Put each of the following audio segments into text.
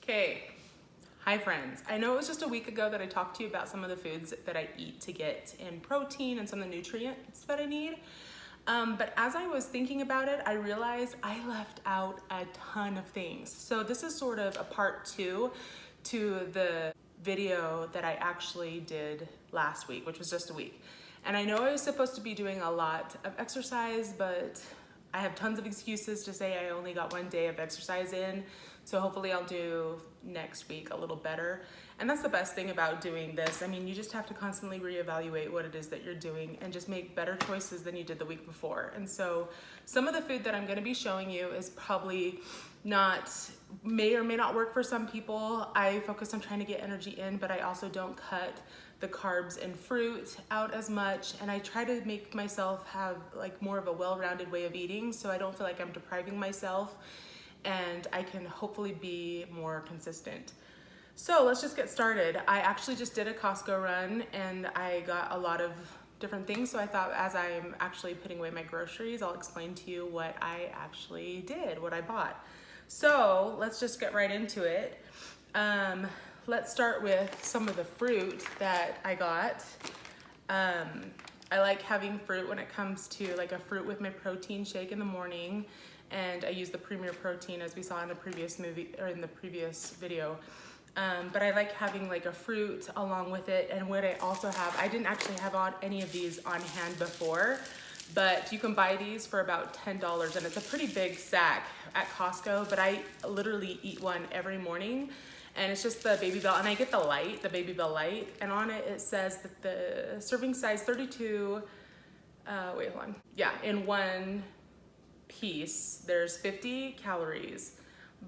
Okay, hi friends. I know it was just a week ago that I talked to you about some of the foods that I eat to get in protein and some of the nutrients that I need. But as I was thinking about it, I realized I left out a ton of things. So this is sort of a part 2 to the video that I actually did last week, which was just a week. And I know I was supposed to be doing a lot of exercise, but I have tons of excuses to say I only got one day of exercise in. So hopefully I'll do next week a little better. And that's the best thing about doing this. I mean, you just have to constantly reevaluate what it is that you're doing and just make better choices than you did the week before. And so some of the food that I'm gonna be showing you is probably may or may not work for some people. I focus on trying to get energy in, but I also don't cut the carbs and fruit out as much. And I try to make myself have like more of a well-rounded way of eating so I don't feel like I'm depriving myself, and I can hopefully be more consistent. So let's just get started. I actually just did a Costco run and I got a lot of different things. So I thought as I'm actually putting away my groceries, I'll explain to you what I actually did, what I bought. So let's just get right into it. Let's start with some of the fruit that I got. I like having fruit when it comes to like a fruit with my protein shake in the morning. And I use the Premier Protein as we saw in the previous movie or in the previous video. But I like having like a fruit along with it. And what I also have, I didn't actually have any of these on hand before, but you can buy these for about $10 and it's a pretty big sack at Costco, but I literally eat one every morning. And it's just the Baby Bell, and I get the Baby Bell Light, and on it it says that the serving size 32, wait, hold on. Yeah, in one piece, there's 50 calories,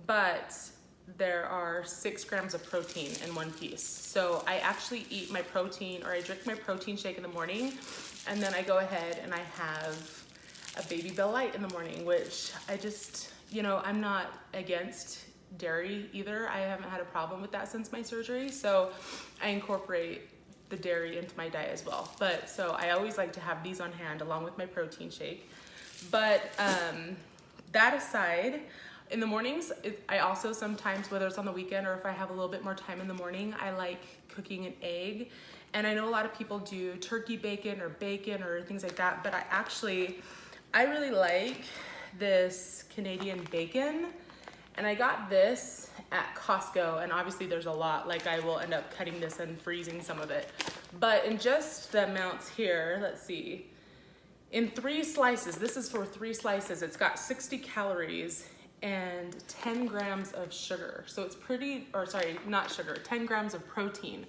but there are 6 grams of protein in one piece. So I actually eat my protein, or I drink my protein shake in the morning, and then I go ahead and I have a Baby Bell Light in the morning, which I just, you know, I'm not against dairy either. I haven't had a problem with that since my surgery, so I incorporate the dairy into my diet as well. But so I always like to have these on hand along with my protein shake. But that aside, in the mornings, I also sometimes, whether it's on the weekend or if I have a little bit more time in the morning, I like cooking an egg. And I know a lot of people do turkey bacon or things like that, but I really like this Canadian bacon. And I got this at Costco, and obviously there's a lot, like I will end up cutting this and freezing some of it. But in just the amounts here, let's see, in 3 slices, this is for 3 slices, it's got 60 calories and 10 grams of sugar. So it's not sugar, 10 grams of protein.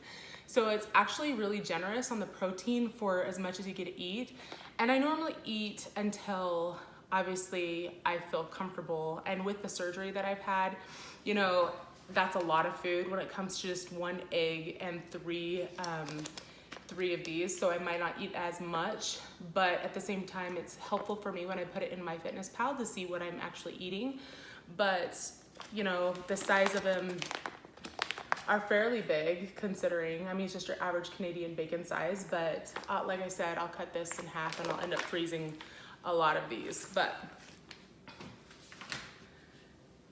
So it's actually really generous on the protein for as much as you get to eat. And I normally eat until obviously I feel comfortable. And with the surgery that I've had, you know, that's a lot of food when it comes to just 1 egg and 3 of these, so I might not eat as much, but at the same time it's helpful for me when I put it in MyFitnessPal to see what I'm actually eating. But you know, the size of them are fairly big considering, I mean, it's just your average Canadian bacon size, but like I said, I'll cut this in half and I'll end up freezing a lot of these. But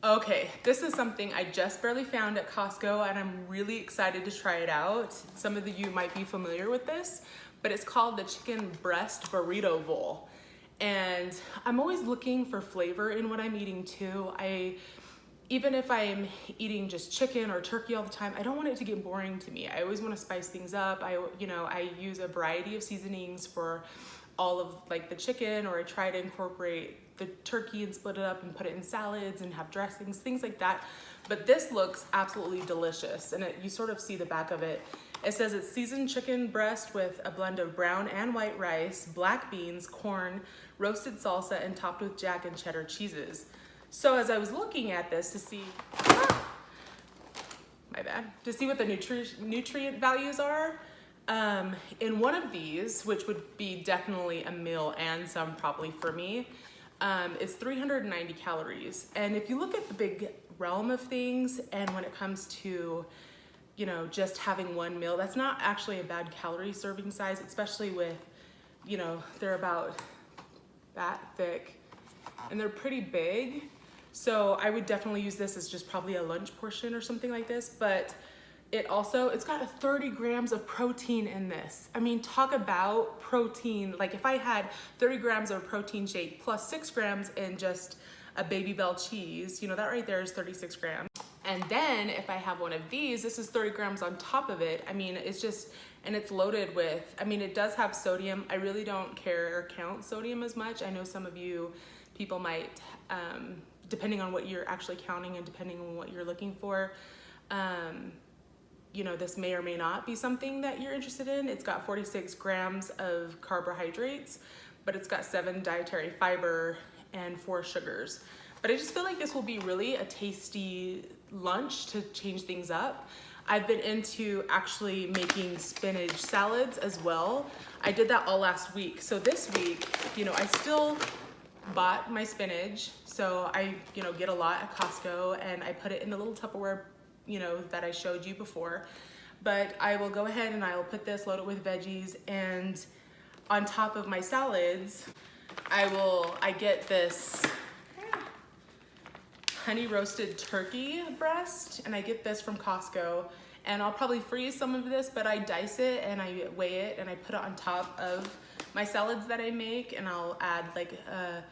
okay, this is something I just barely found at Costco and I'm really excited to try it out. Some of you might be familiar with this, but it's called the Chicken Breast Burrito Bowl. And I'm always looking for flavor in what I'm eating too. Even if I'm eating just chicken or turkey all the time, I don't want it to get boring to me. I always want to spice things up. I use a variety of seasonings for all of like the chicken, or I try to incorporate the turkey and split it up and put it in salads and have dressings, things like that. But this looks absolutely delicious, and you sort of see the back of it. It says it's seasoned chicken breast with a blend of brown and white rice, black beans, corn, roasted salsa, and topped with jack and cheddar cheeses. So as I was looking at this to see, to see what the nutrient values are, in one of these, which would be definitely a meal and some probably for me, it's 390 calories. And if you look at the big realm of things, and when it comes to, you know, just having one meal, that's not actually a bad calorie serving size, especially with, you know, they're about that thick and they're pretty big. So I would definitely use this as just probably a lunch portion or something like this, but it's got 30 grams of protein in this. I mean, talk about protein. Like if I had 30 grams of protein shake plus 6 grams in just a Baby Bell cheese, you know, that right there is 36 grams. And then if I have one of these, this is 30 grams on top of it. I mean, it's just, and it's loaded with, I mean, it does have sodium. I really don't care or count sodium as much. I know some of you people might, depending on what you're actually counting and depending on what you're looking for, you know, this may or may not be something that you're interested in. It's got 46 grams of carbohydrates, but it's got 7 dietary fiber and 4 sugars. But I just feel like this will be really a tasty lunch to change things up. I've been into actually making spinach salads as well. I did that all last week. So this week, you know, I still bought my spinach. So I, you know, get a lot at Costco and I put it in the little Tupperware, you know, that I showed you before. But I will go ahead and I will put this, load it with veggies, and on top of my salads, I get this honey roasted turkey breast, and I get this from Costco, and I'll probably freeze some of this, but I dice it and I weigh it and I put it on top of my salads that I make, and I'll add like a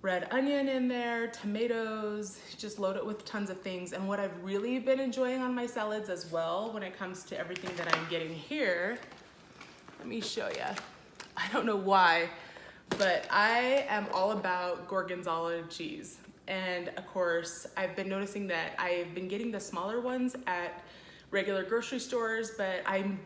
red onion in there, tomatoes, just load it with tons of things. And what I've really been enjoying on my salads as well when it comes to everything that I'm getting here, let me show you. I don't know why, but I am all about Gorgonzola cheese. And of course, I've been noticing that I've been getting the smaller ones at regular grocery stores, but I'm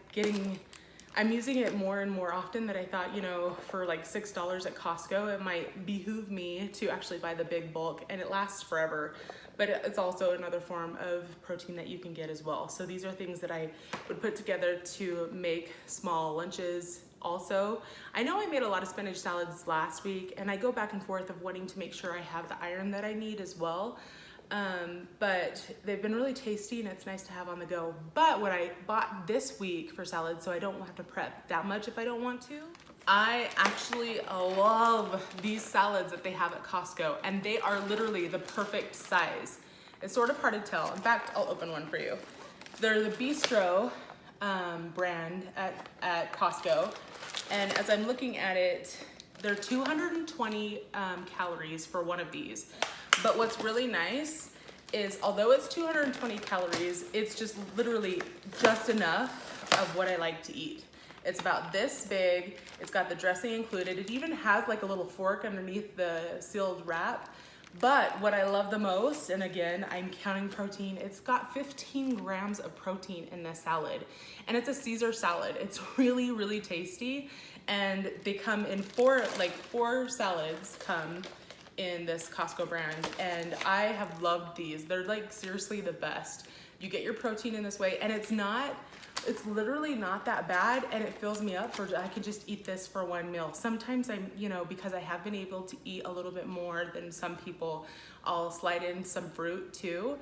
using it more and more often that I thought, you know, for like $6 at Costco, it might behoove me to actually buy the big bulk, and it lasts forever. But it's also another form of protein that you can get as well. So these are things that I would put together to make small lunches. Also, I know I made a lot of spinach salads last week, and I go back and forth of wanting to make sure I have the iron that I need as well. But they've been really tasty and it's nice to have on the go. But what I bought this week for salad, so I don't have to prep that much if I don't want to, I actually love these salads that they have at Costco, and they are literally the perfect size. It's sort of hard to tell. In fact, I'll open one for you. They're the Bistro brand at Costco. And as I'm looking at it, they're 220 calories for one of these. But what's really nice is, although it's 220 calories, it's just literally just enough of what I like to eat. It's about this big. It's got the dressing included. It even has like a little fork underneath the sealed wrap. But what I love the most, and again, I'm counting protein, it's got 15 grams of protein in this salad. And it's a Caesar salad. It's really, really tasty. And they come in four salads come in this Costco brand. And I have loved these. They're like seriously the best. You get your protein in this way, and it's literally not that bad, and it fills me up I could just eat this for one meal. Sometimes I'm, you know, because I have been able to eat a little bit more than some people, I'll slide in some fruit too.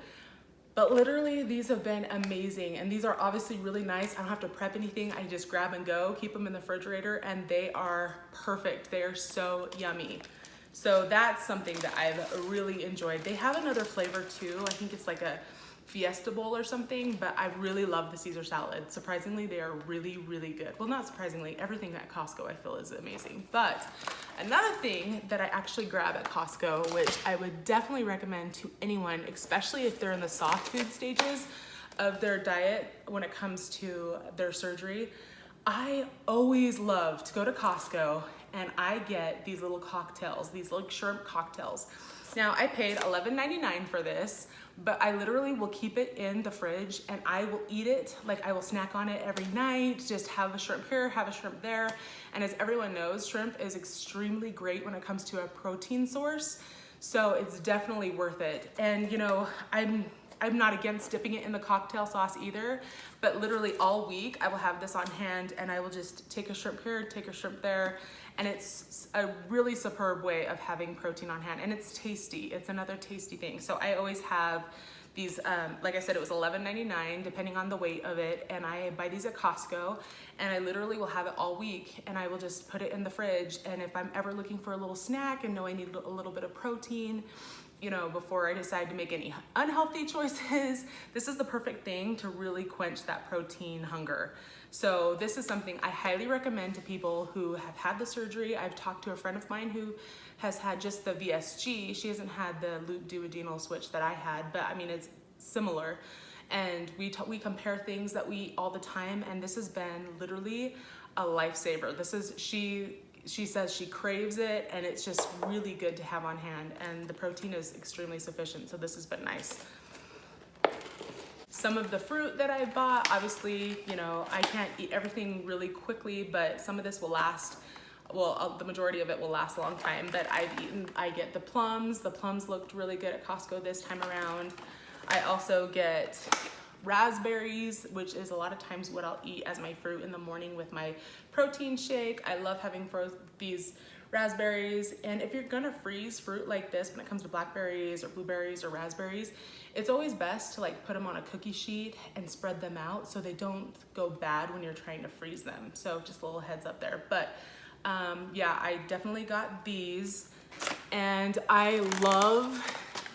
But literally these have been amazing, and these are obviously really nice. I don't have to prep anything. I just grab and go, keep them in the refrigerator, and they are perfect. They are so yummy. So that's something that I've really enjoyed. They have another flavor too. I think it's like a Fiesta bowl or something, but I really love the Caesar salad. Surprisingly, they are really, really good. Well, not surprisingly, everything at Costco I feel is amazing. But another thing that I actually grab at Costco, which I would definitely recommend to anyone, especially if they're in the soft food stages of their diet when it comes to their surgery, I always love to go to Costco and I get these little cocktails, these little shrimp cocktails. Now, I paid $11.99 for this, but I literally will keep it in the fridge and I will eat it. Like, I will snack on it every night, just have a shrimp here, have a shrimp there. And as everyone knows, shrimp is extremely great when it comes to a protein source. So it's definitely worth it. And you know, I'm not against dipping it in the cocktail sauce either, but literally all week I will have this on hand and I will just take a shrimp here, take a shrimp there. And it's a really superb way of having protein on hand, and it's tasty. It's another tasty thing. So I always have these, like I said, it was $11.99 depending on the weight of it, and I buy these at Costco, and I literally will have it all week, and I will just put it in the fridge. And if I'm ever looking for a little snack and know I need a little bit of protein, you know, before I decide to make any unhealthy choices, this is the perfect thing to really quench that protein hunger. So this is something I highly recommend to people who have had the surgery. I've talked to a friend of mine who has had just the VSG. She hasn't had the loop duodenal switch that I had, but I mean, it's similar. And we compare things that we eat all the time, and this has been literally a lifesaver. This is, she says she craves it, and it's just really good to have on hand, and the protein is extremely sufficient, so this has been nice. Some of the fruit that I bought, obviously, you know, I can't eat everything really quickly, but some of this will last, well, the majority of it will last a long time, but I get the plums. The plums looked really good at Costco this time around. I also get raspberries, which is a lot of times what I'll eat as my fruit in the morning with my protein shake. I love having these raspberries, and if you're gonna freeze fruit like this when it comes to blackberries or blueberries or raspberries, it's always best to like put them on a cookie sheet and spread them out so they don't go bad when you're trying to freeze them. So just a little heads up there. But yeah, I definitely got these, and I love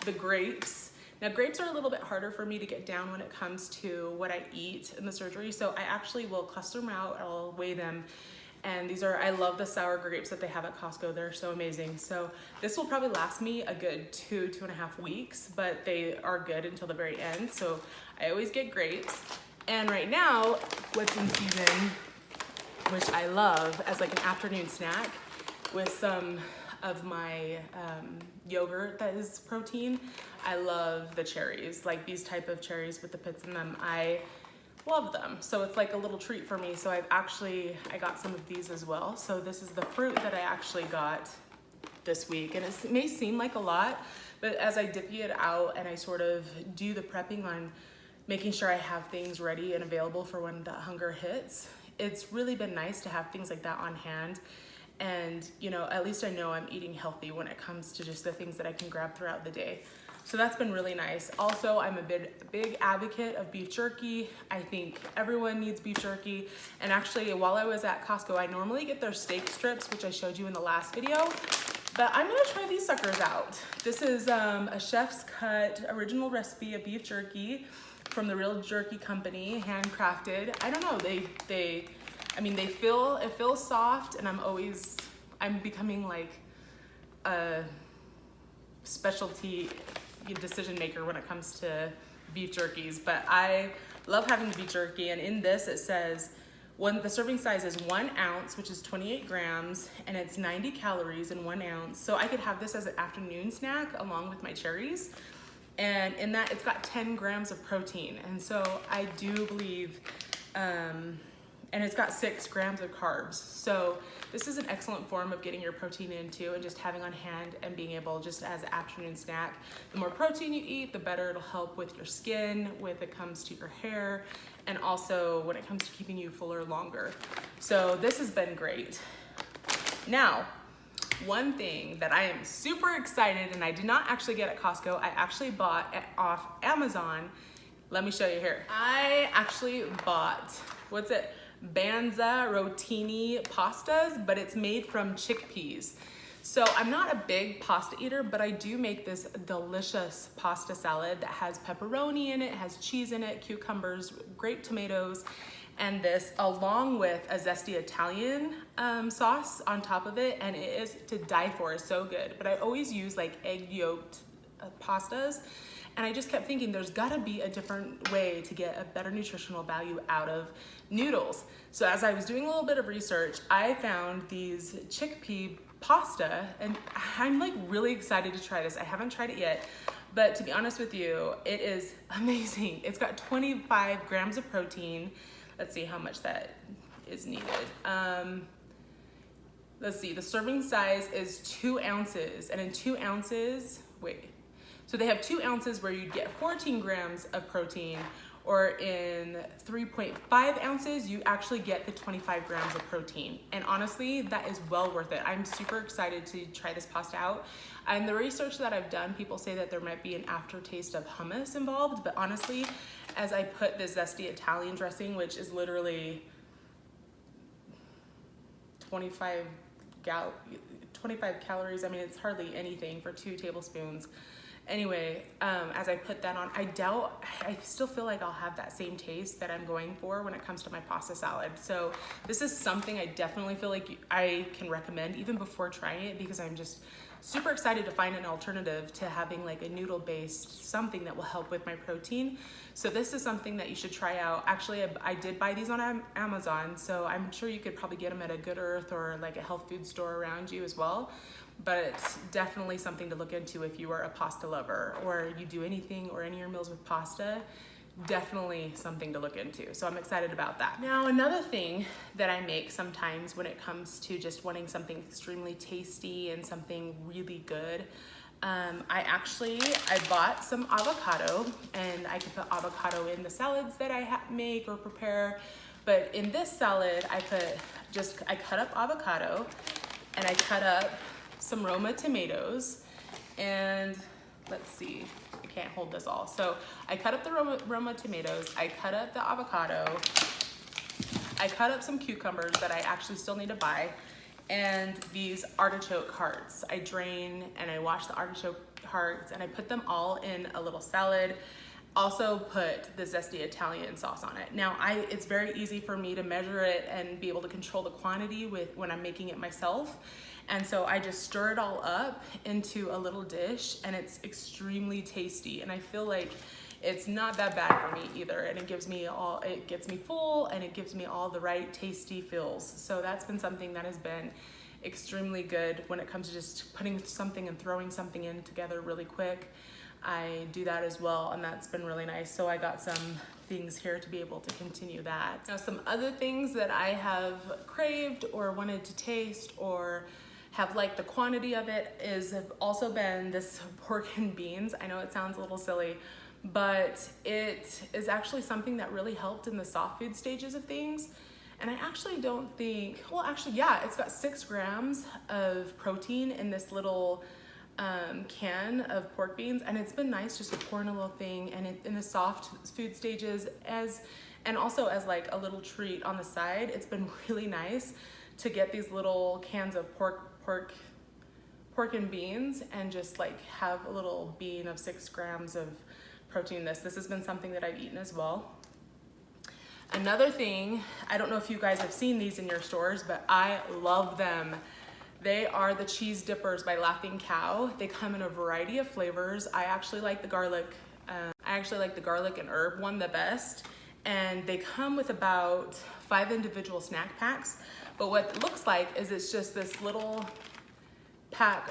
the grapes. Now, grapes are a little bit harder for me to get down when it comes to what I eat in the surgery, so I actually will cluster them out, I'll weigh them, and these are, I love the sour grapes that they have at Costco. They're so amazing. So this will probably last me a good 2.5 weeks, but they are good until the very end, so I always get grapes. And right now, what's in season, which I love as like an afternoon snack with some of my yogurt that is protein, I love the cherries, like these type of cherries with the pits in them. I love them. So it's like a little treat for me. So I got some of these as well. So this is the fruit that I actually got this week. And it may seem like a lot, but as I divvy it out and I sort of do the prepping on making sure I have things ready and available for when the hunger hits, it's really been nice to have things like that on hand. And, you know, at least I know I'm eating healthy when it comes to just the things that I can grab throughout the day. So that's been really nice. Also, I'm a big advocate of beef jerky. I think everyone needs beef jerky. And actually, while I was at Costco, I normally get their steak strips, which I showed you in the last video. But I'm gonna try these suckers out. This is a chef's cut original recipe of beef jerky from the Real Jerky Company, handcrafted. I don't know, it feels soft, and I'm becoming like a specialty decision maker when it comes to beef jerkies. But I love having beef jerky, and in this it says the serving size is 1 ounce, which is 28 grams, and it's 90 calories in 1 ounce. So I could have this as an afternoon snack along with my cherries. And in that, it's got 10 grams of protein. And so I do believe, and it's got 6 grams of carbs. So this is an excellent form of getting your protein in too, and just having on hand and being able just as an afternoon snack. The more protein you eat, the better it'll help with your skin, when it comes to your hair, and also when it comes to keeping you fuller longer. So this has been great. Now, one thing that I am super excited, and I did not actually get at Costco, I actually bought off Amazon. Let me show you here. I actually bought, Banza rotini pastas, but it's made from chickpeas. So I'm not a big pasta eater, but I do make this delicious pasta salad that has pepperoni in it, has cheese in it, cucumbers, grape tomatoes, and this along with a zesty Italian sauce on top of it, and it is to die for. It's so good. But I always use like egg yolked pastas, and I just kept thinking there's gotta be a different way to get a better nutritional value out of noodles. So as I was doing a little bit of research, I found these chickpea pasta, and I'm like really excited to try this. I haven't tried it yet, but to be honest with you, it is amazing. It's got 25 grams of protein. Let's see how much that is needed. Let's see, the serving size is 2 ounces, and in 2 ounces, so they have 2 ounces where you get 14 grams of protein, or in 3.5 ounces, you actually get the 25 grams of protein. And honestly, that is well worth it. I'm super excited to try this pasta out. And the research that I've done, people say that there might be an aftertaste of hummus involved, but honestly, as I put this zesty Italian dressing, which is literally 25 calories, I mean, it's hardly anything for 2 tablespoons. Anyway, as I put that on, I still feel like I'll have that same taste that I'm going for when it comes to my pasta salad. So this is something I definitely feel like I can recommend even before trying it, because I'm just super excited to find an alternative to having like a noodle based something that will help with my protein. So this is something that you should try out. Actually, I did buy these on Amazon, so I'm sure you could probably get them at a Good Earth or like a health food store around you as well. But it's definitely something to look into if you are a pasta lover or you do anything or any of your meals with pasta. Definitely something to look into. So I'm excited about that. Now, another thing that I make sometimes when it comes to just wanting something extremely tasty and something really good, I bought some avocado, and I can put avocado in the salads that I make or prepare. But in this salad, I cut up avocado, and I cut up some Roma tomatoes, and let's see, I can't hold this all. So I cut up the Roma tomatoes, I cut up the avocado, I cut up some cucumbers that I actually still need to buy, and these artichoke hearts. I drain and I wash the artichoke hearts, and I put them all in a little salad. Also put the zesty Italian sauce on it. Now, it's very easy for me to measure it and be able to control the quantity when I'm making it myself. And so I just stir it all up into a little dish, and it's extremely tasty. And I feel like it's not that bad for me either. And it gets me full, and it gives me all the right tasty feels. So that's been something that has been extremely good when it comes to just putting something and throwing something in together really quick. I do that as well, and that's been really nice. So I got some things here to be able to continue that. Now, some other things that I have craved or wanted to taste or have liked the quantity of it have also been this pork and beans. I know it sounds a little silly, but it is actually something that really helped in the soft food stages of things. And I actually don't think, well, actually, yeah, it's got 6 grams of protein in this little can of pork beans, and it's been nice just to pour in a little thing, and in the soft food stages and also as like a little treat on the side. It's been really nice to get these little cans of pork and beans and just like have a little bean of 6 grams of protein. This has been something that I've eaten as well. Another thing, I don't know if you guys have seen these in your stores, but I love them. They are the cheese dippers by Laughing Cow. They come in a variety of flavors. I actually like the garlic and herb one the best. And they come with about 5 individual snack packs. But what it looks like is it's just this little pack,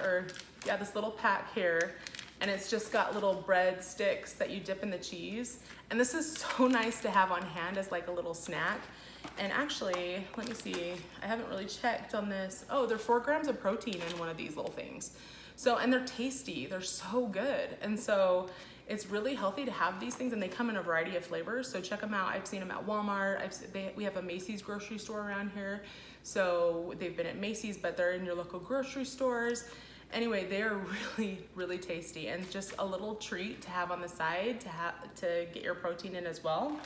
this little pack here. And it's just got little bread sticks that you dip in the cheese. And this is so nice to have on hand as like a little snack. And actually, let me see, I haven't really checked on this. Oh, they're 4 grams of protein in one of these little things. So, and they're tasty, they're so good. And so it's really healthy to have these things, and they come in a variety of flavors. So check them out. I've seen them at Walmart. We have a Macy's grocery store around here. So they've been at Macy's, but they're in your local grocery stores. Anyway, they are really, really tasty, and just a little treat to have on the side to get your protein in as well.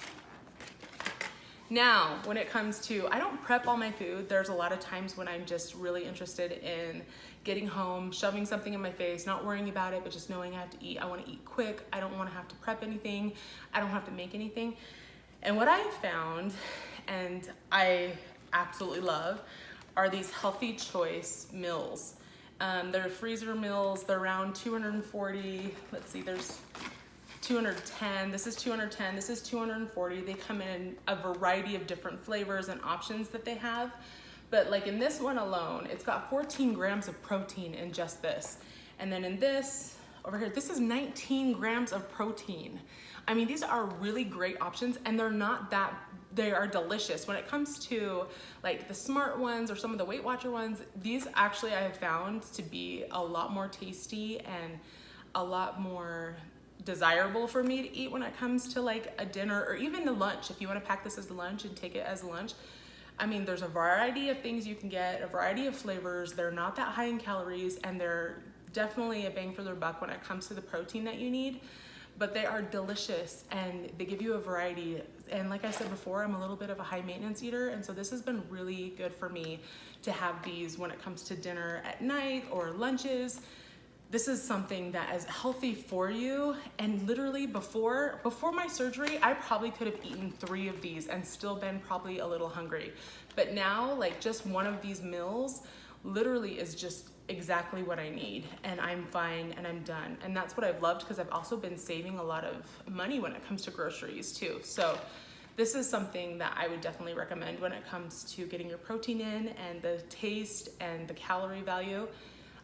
Now, when it comes to, I don't prep all my food. There's a lot of times when I'm just really interested in getting home, shoving something in my face, not worrying about it, but just knowing I have to eat. I want to eat quick. I don't want to have to prep anything. I don't have to make anything. And what I have found, and I absolutely love, are these healthy choice meals. They're freezer meals. They're around 240. Let's see, there's 210, this is 210, this is 240. They come in a variety of different flavors and options that they have. But like in this one alone, it's got 14 grams of protein in just this. And then in this, over here, this is 19 grams of protein. I mean, these are really great options, and they are delicious. When it comes to like the Smart ones or some of the Weight Watcher ones, these actually I have found to be a lot more tasty and a lot more desirable for me to eat when it comes to like a dinner or even a lunch. If you want to pack this as lunch and take it as lunch, I mean, there's a variety of things you can get, a variety of flavors. They're not that high in calories, and they're definitely a bang for their buck when it comes to the protein that you need. But they are delicious, and they give you a variety. And like I said before, I'm a little bit of a high maintenance eater, and so this has been really good for me to have these when it comes to dinner at night or lunches. this is something that is healthy for you. And literally before my surgery, I probably could have eaten 3 of these and still been probably a little hungry. But now, like, just one of these meals literally is just exactly what I need, and I'm fine and I'm done. And that's what I've loved, because I've also been saving a lot of money when it comes to groceries too. So this is something that I would definitely recommend when it comes to getting your protein in, and the taste and the calorie value.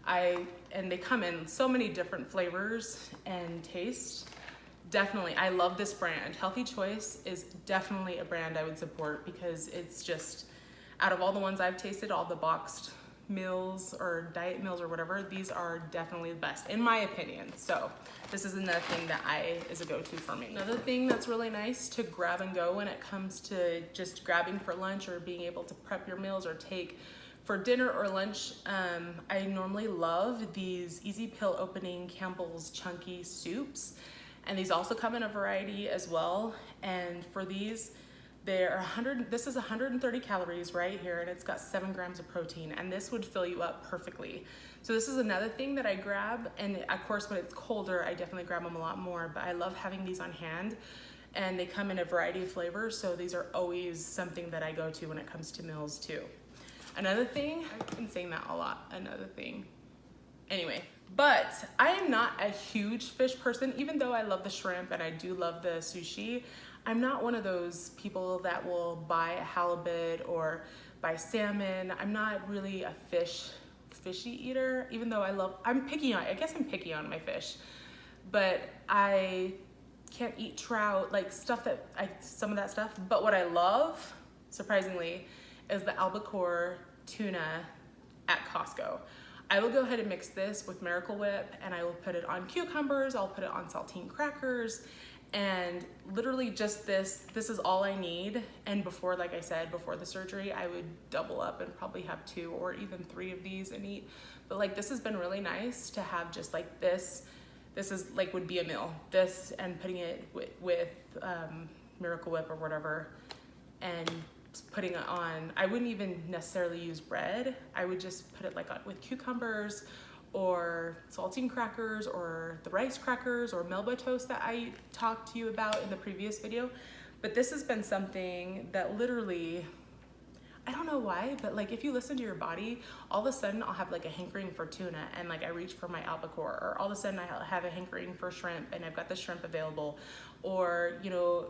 And they come in so many different flavors and tastes. Definitely, I love this brand. Healthy Choice is definitely a brand I would support, because it's just, out of all the ones I've tasted, all the boxed meals or diet meals or whatever, these are definitely the best in my opinion. So this is another thing that is a go-to for me. Another thing that's really nice to grab and go when it comes to just grabbing for lunch, or being able to prep your meals or take for dinner or lunch, I normally love these easy peel opening Campbell's chunky soups. And these also come in a variety as well. And for these, this is 130 calories right here, and it's got 7 grams of protein, and this would fill you up perfectly. So this is another thing that I grab, and of course when it's colder, I definitely grab them a lot more, but I love having these on hand. And they come in a variety of flavors, so these are always something that I go to when it comes to meals too. Another thing, I've been saying that a lot, another thing. Anyway, but I am not a huge fish person, even though I love the shrimp and I do love the sushi. I'm not one of those people that will buy a halibut or buy salmon. I'm not really a fishy eater, even though I guess I'm picky on my fish, but I can't eat trout, like some of that stuff. But what I love, surprisingly, is the albacore tuna at Costco. I will go ahead and mix this with Miracle Whip, and I will put it on cucumbers, I'll put it on saltine crackers, and literally just this is all I need. And before, like I said, before the surgery, I would double up and probably have 2 or even 3 of these and eat. But like, this has been really nice to have just like this is like, would be a meal. This, and putting it with Miracle Whip or whatever, and putting it on. I wouldn't even necessarily use bread. I would just put it like with cucumbers or saltine crackers or the rice crackers or Melba toast that I talked to you about in the previous video. But this has been something that literally, I don't know why, but like, if you listen to your body, all of a sudden I'll have like a hankering for tuna, and like I reach for my albacore, or all of a sudden I have a hankering for shrimp and I've got the shrimp available, or, you know,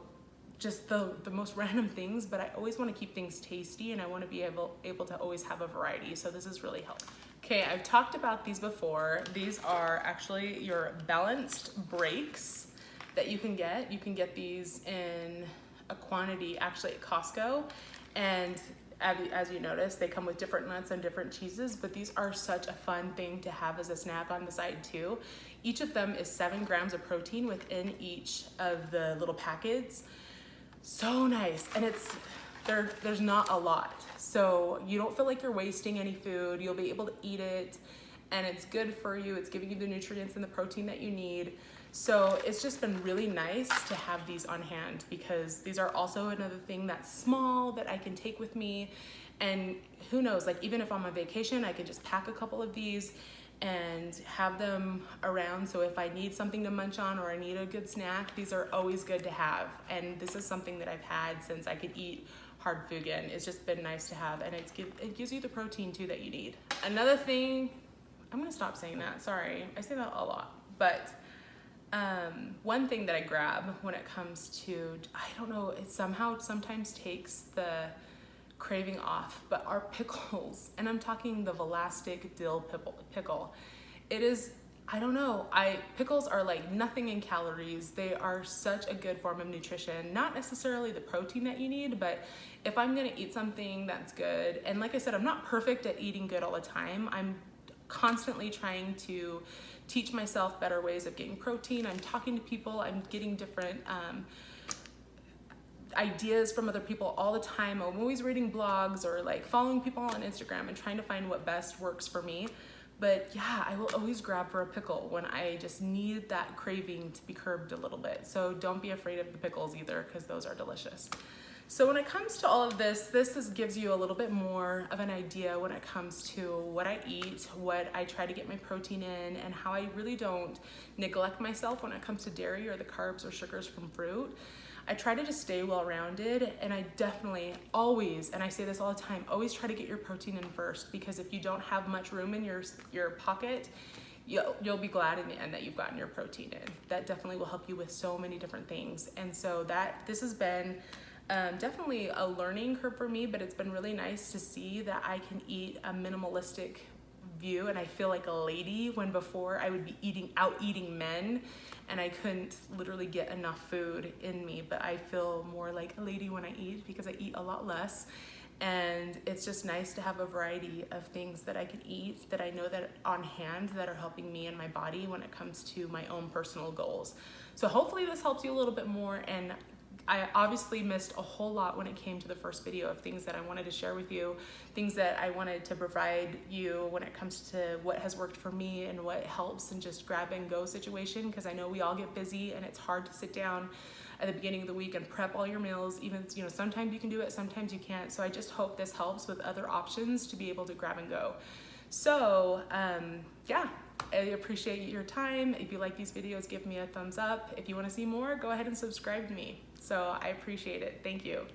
just the most random things. But I always want to keep things tasty, and I want to be able to always have a variety. So this is really helpful. Okay, I've talked about these before. These are actually your balanced breaks that you can get. You can get these in a quantity actually at Costco, and as you notice, they come with different nuts and different cheeses, but these are such a fun thing to have as a snack on the side too. Each of them is 7 grams of protein within each of the little packets. So nice, and there's not a lot, so you don't feel like you're wasting any food. You'll be able to eat it, and it's good for you. It's giving you the nutrients and the protein that you need. So it's just been really nice to have these on hand, because these are also another thing that's small that I can take with me. And who knows, like, even if I'm on vacation, I can just pack a couple of these and have them around. So if I need something to munch on, or I need a good snack, these are always good to have. And this is something that I've had since I could eat hard food again. It's just been nice to have, and it gives you the protein too that you need. Another thing, I'm gonna stop saying that, sorry, I say that a lot, but one thing that I grab when it comes to, I don't know, it somehow sometimes takes the craving off, but our pickles, and I'm talking the Velastic dill pickle. It is, I don't know, pickles are like nothing in calories. They are such a good form of nutrition, not necessarily the protein that you need, but if I'm gonna eat something that's good, and like I said, I'm not perfect at eating good all the time. I'm constantly trying to teach myself better ways of getting protein. I'm talking to people, I'm getting different ideas from other people all the time. I'm always reading blogs or like following people on Instagram and trying to find what best works for me. But yeah, I will always grab for a pickle when I just need that craving to be curbed a little bit. So don't be afraid of the pickles either, because those are delicious. So when it comes to all of this, gives you a little bit more of an idea when it comes to what I eat, what I try to get my protein in, and how I really don't neglect myself when it comes to dairy or the carbs or sugars from fruit. I try to just stay well-rounded, and I definitely always, and I say this all the time, always try to get your protein in first, because if you don't have much room in your pocket, you'll be glad in the end that you've gotten your protein in. That definitely will help you with so many different things. And so this has been definitely a learning curve for me, but it's been really nice to see that I can eat a minimalistic view, and I feel like a lady, when before I would be eating men and I couldn't literally get enough food in me. But I feel more like a lady when I eat, because I eat a lot less. And it's just nice to have a variety of things that I can eat that I know that on hand that are helping me and my body when it comes to my own personal goals. So hopefully this helps you a little bit more. And I obviously missed a whole lot when it came to the first video of things that I wanted to share with you, things that I wanted to provide you when it comes to what has worked for me and what helps in just grab and go situation, because I know we all get busy and it's hard to sit down at the beginning of the week and prep all your meals. Even, sometimes you can do it, sometimes you can't. So I just hope this helps with other options to be able to grab and go. So yeah, I appreciate your time. If you like these videos, give me a thumbs up. If you want to see more, go ahead and subscribe to me. So I appreciate it. Thank you.